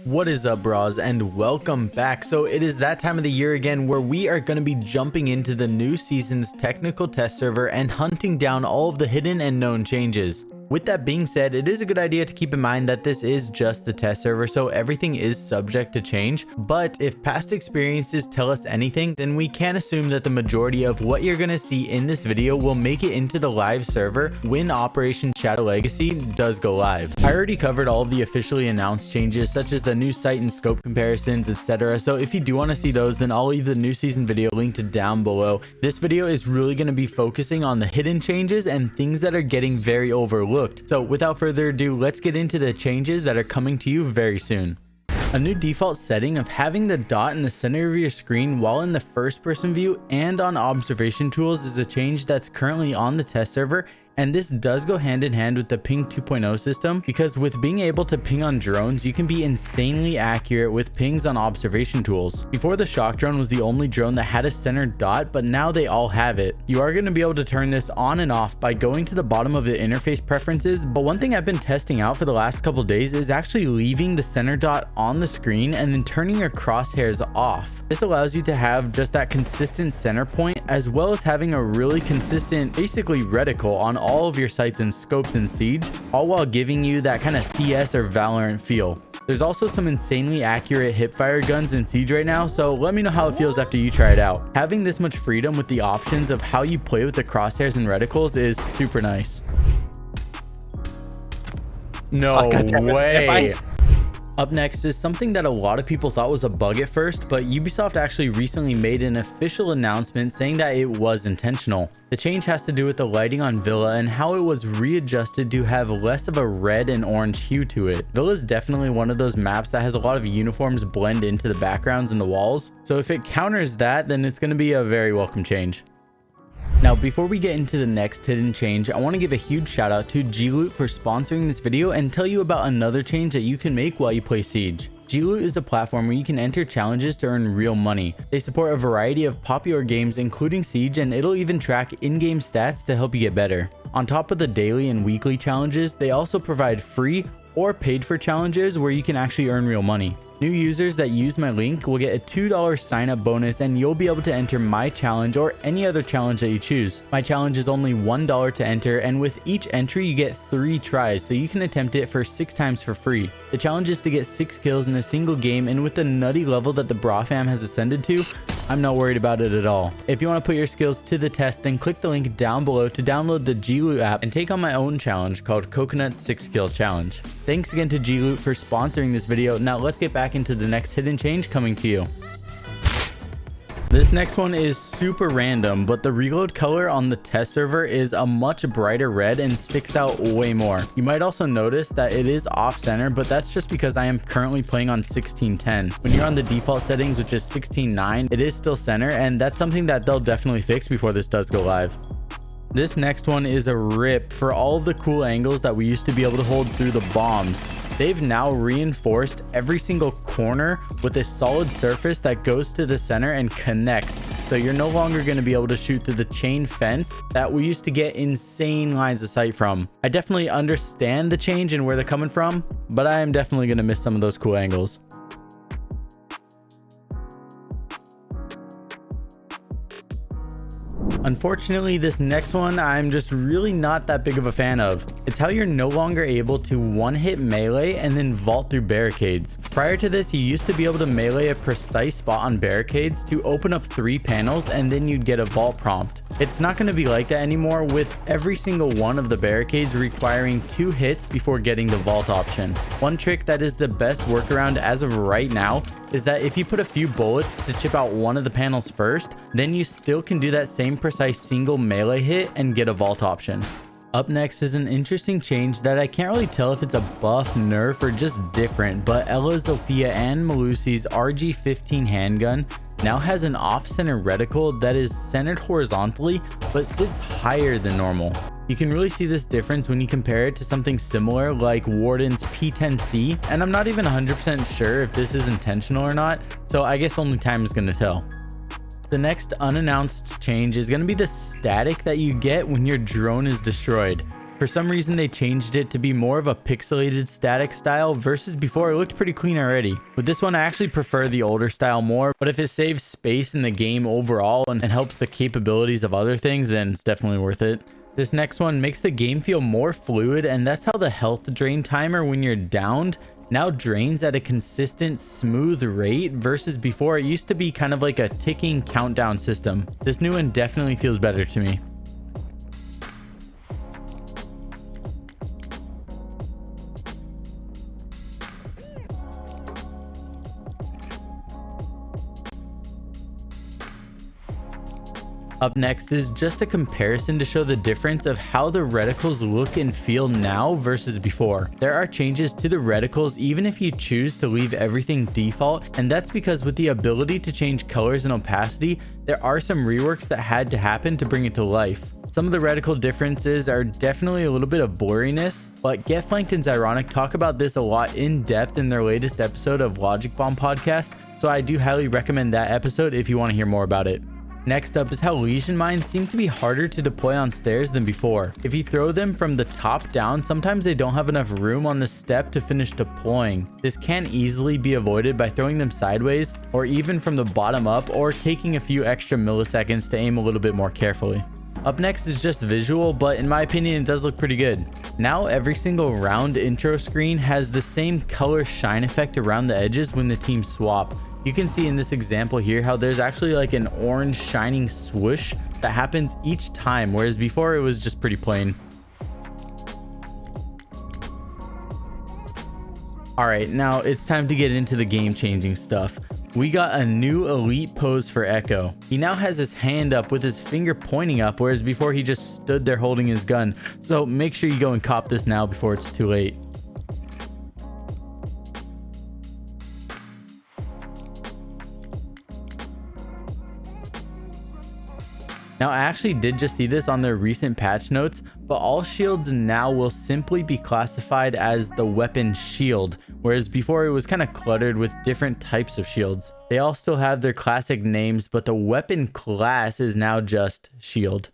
What is up, bras, and welcome back. So it is that time of the year again where we are going to be jumping into the new season's technical test server and hunting down all of the hidden and known changes. With that being said, it is a good idea to keep in mind that this is just the test server, so everything is subject to change. But if past experiences tell us anything, then we can assume that the majority of what you're going to see in this video will make it into the live server when Operation Shadow Legacy does go live. I already covered all of the officially announced changes, such as the new site and scope comparisons, etc. So if you do want to see those, then I'll leave the new season video linked down below. This video is really going to be focusing on the hidden changes and things that are getting very overlooked. So without further ado, let's get into the changes that are coming to you very soon. A new default setting of having the dot in the center of your screen while in the first person view and on observation tools is a change that's currently on the test server. And this does go hand in hand with the ping 2.0 system, because with being able to ping on drones, you can be insanely accurate with pings on observation tools. Before, the shock drone was the only drone that had a center dot, but now they all have it. You are going to be able to turn this on and off by going to the bottom of the interface preferences, but one thing I've been testing out for the last couple days is actually leaving the center dot on the screen and then turning your crosshairs off. This allows you to have just that consistent center point, as well as having a really consistent, basically reticle on all of your sights and scopes in Siege, all while giving you that kind of CS or Valorant feel. There's also some insanely accurate hipfire guns in Siege right now, so let me know how it feels after you try it out. Having this much freedom with the options of how you play with the crosshairs and reticles is super nice. No way! Up next is something that a lot of people thought was a bug at first, but Ubisoft actually recently made an official announcement saying that it was intentional. The change has to do with the lighting on Villa and how it was readjusted to have less of a red and orange hue to it. Villa is definitely one of those maps that has a lot of uniforms blend into the backgrounds and the walls, so if it counters that, then it's going to be a very welcome change. Now, before we get into the next hidden change, I want to give a huge shout out to G-Loot for sponsoring this video and tell you about another change that you can make while you play Siege. G-Loot is a platform where you can enter challenges to earn real money. They support a variety of popular games including Siege, and it'll even track in-game stats to help you get better. On top of the daily and weekly challenges, they also provide free or paid for challenges where you can actually earn real money. New users that use my link will get a $2 sign up bonus, and you'll be able to enter my challenge or any other challenge that you choose. My challenge is only $1 to enter, and with each entry you get 3 tries, so you can attempt it for 6 times for free. The challenge is to get 6 kills in a single game, and with the nutty level that the Brah fam has ascended to, I'm not worried about it at all. If you want to put your skills to the test, then click the link down below to download the G-Loot app and take on my own challenge called Coconut 6 Kill Challenge. Thanks again to G-Loot for sponsoring this video. Now let's get back into the next hidden change coming to you. This next one is super random, but the reload color on the test server is a much brighter red and sticks out way more. You might also notice that it is off center, but that's just because I am currently playing on 1610. When you're on the default settings, which is 16:9, it is still center, and that's something that they'll definitely fix before this does go live. This next one is a rip for all of the cool angles that we used to be able to hold through the bombs. They've now reinforced every single corner with a solid surface that goes to the center and connects. So you're no longer going to be able to shoot through the chain fence that we used to get insane lines of sight from. I definitely understand the change and where they're coming from, but I am definitely going to miss some of those cool angles. Unfortunately, this next one I'm just really not that big of a fan of. It's how you're no longer able to one-hit melee and then vault through barricades. Prior to this, you used to be able to melee a precise spot on barricades to open up 3 panels, and then you'd get a vault prompt. It's not going to be like that anymore, with every single one of the barricades requiring 2 hits before getting the vault option. One trick that is the best workaround as of right now is that if you put a few bullets to chip out one of the panels first, then you still can do that same precise single melee hit and get a vault option. Up next is an interesting change that I can't really tell if it's a buff, nerf, or just different, but Ella Zofia and Malusi's RG-15 handgun now has an off-center reticle that is centered horizontally but sits higher than normal. You can really see this difference when you compare it to something similar like Warden's P10C, and I'm not even 100% sure if this is intentional or not, so I guess only time is going to tell. The next unannounced change is going to be the static that you get when your drone is destroyed. For some reason, they changed it to be more of a pixelated static style versus before it looked pretty clean already. With this one, I actually prefer the older style more, but if it saves space in the game overall and helps the capabilities of other things, then it's definitely worth it. This next one makes the game feel more fluid, and that's how the health drain timer when you're downed now drains at a consistent, smooth rate versus before it used to be kind of like a ticking countdown system. This new one definitely feels better to me. Up next is just a comparison to show the difference of how the reticles look and feel now versus before. There are changes to the reticles even if you choose to leave everything default, and that's because with the ability to change colors and opacity, there are some reworks that had to happen to bring it to life. Some of the reticle differences are definitely a little bit of blurriness, but Get Flanked and Zyronic talk about this a lot in depth in their latest episode of Logic Bomb podcast, so I do highly recommend that episode if you want to hear more about it. Next up is how Lesion Mines seem to be harder to deploy on stairs than before. If you throw them from the top down, sometimes they don't have enough room on the step to finish deploying. This can easily be avoided by throwing them sideways or even from the bottom up, or taking a few extra milliseconds to aim a little bit more carefully. Up next is just visual, but in my opinion it does look pretty good. Now every single round intro screen has the same color shine effect around the edges when the teams swap. You can see in this example here how there's actually like an orange shining swoosh that happens each time, whereas before it was just pretty plain. Alright, now it's time to get into the game-changing stuff. We got a new elite pose for Echo. He now has his hand up with his finger pointing up, whereas before he just stood there holding his gun. So make sure you go and cop this now before it's too late. Now, I actually did just see this on their recent patch notes, but all shields now will simply be classified as the weapon shield, whereas before it was kind of cluttered with different types of shields. They all still have their classic names, but the weapon class is now just shield.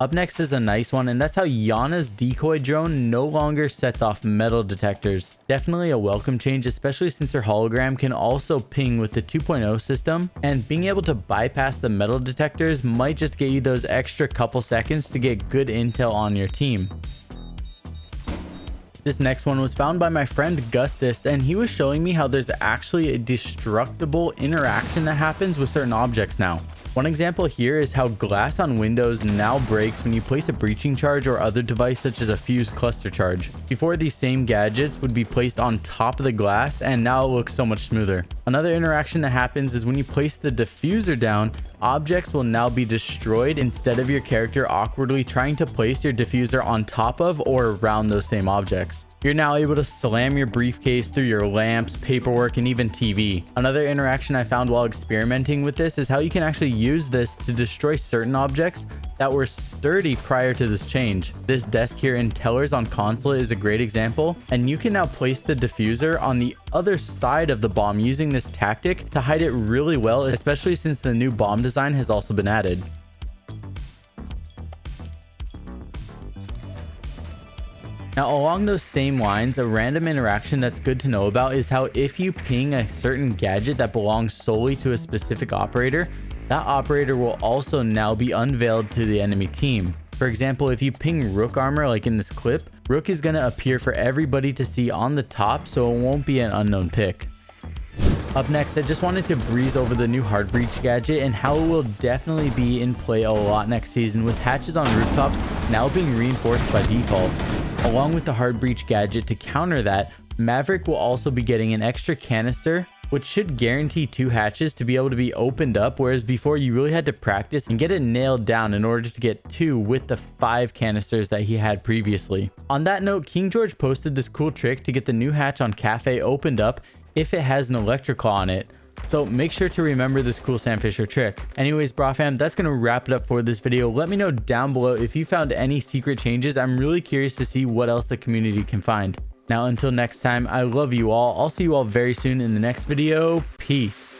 Up next is a nice one, and that's how Yana's decoy drone no longer sets off metal detectors. Definitely a welcome change, especially since her hologram can also ping with the 2.0 system, and being able to bypass the metal detectors might just get you those extra couple seconds to get good intel on your team. This next one was found by my friend Gustus, and he was showing me how there's actually a destructible interaction that happens with certain objects now. One example here is how glass on windows now breaks when you place a breaching charge or other device such as a fuse cluster charge. Before, these same gadgets would be placed on top of the glass, and now it looks so much smoother. Another interaction that happens is when you place the diffuser down, objects will now be destroyed instead of your character awkwardly trying to place your diffuser on top of or around those same objects. You're now able to slam your briefcase through your lamps, paperwork, and even TV. Another interaction I found while experimenting with this is how you can actually use this to destroy certain objects that were sturdy prior to this change. This desk here in Tellers on Consulate is a great example, and you can now place the diffuser on the other side of the bomb using this tactic to hide it really well, especially since the new bomb design has also been added. Now, along those same lines, a random interaction that's good to know about is how if you ping a certain gadget that belongs solely to a specific operator, that operator will also now be unveiled to the enemy team. For example, if you ping Rook armor like in this clip, Rook is going to appear for everybody to see on the top, so it won't be an unknown pick. Up next, I just wanted to breeze over the new hard breach gadget and how it will definitely be in play a lot next season, with hatches on rooftops now being reinforced by default. Along with the hard breach gadget to counter that, Maverick will also be getting an extra canister, which should guarantee 2 hatches to be able to be opened up, whereas before you really had to practice and get it nailed down in order to get 2 with the 5 canisters that he had previously. On that note, King George posted this cool trick to get the new hatch on Cafe opened up if it has an electrical on it. So make sure to remember this cool Sam Fisher trick. Anyways, Brah fam, that's going to wrap it up for this video. Let me know down below if you found any secret changes. I'm really curious to see what else the community can find. Now, until next time, I love you all. I'll see you all very soon in the next video. Peace.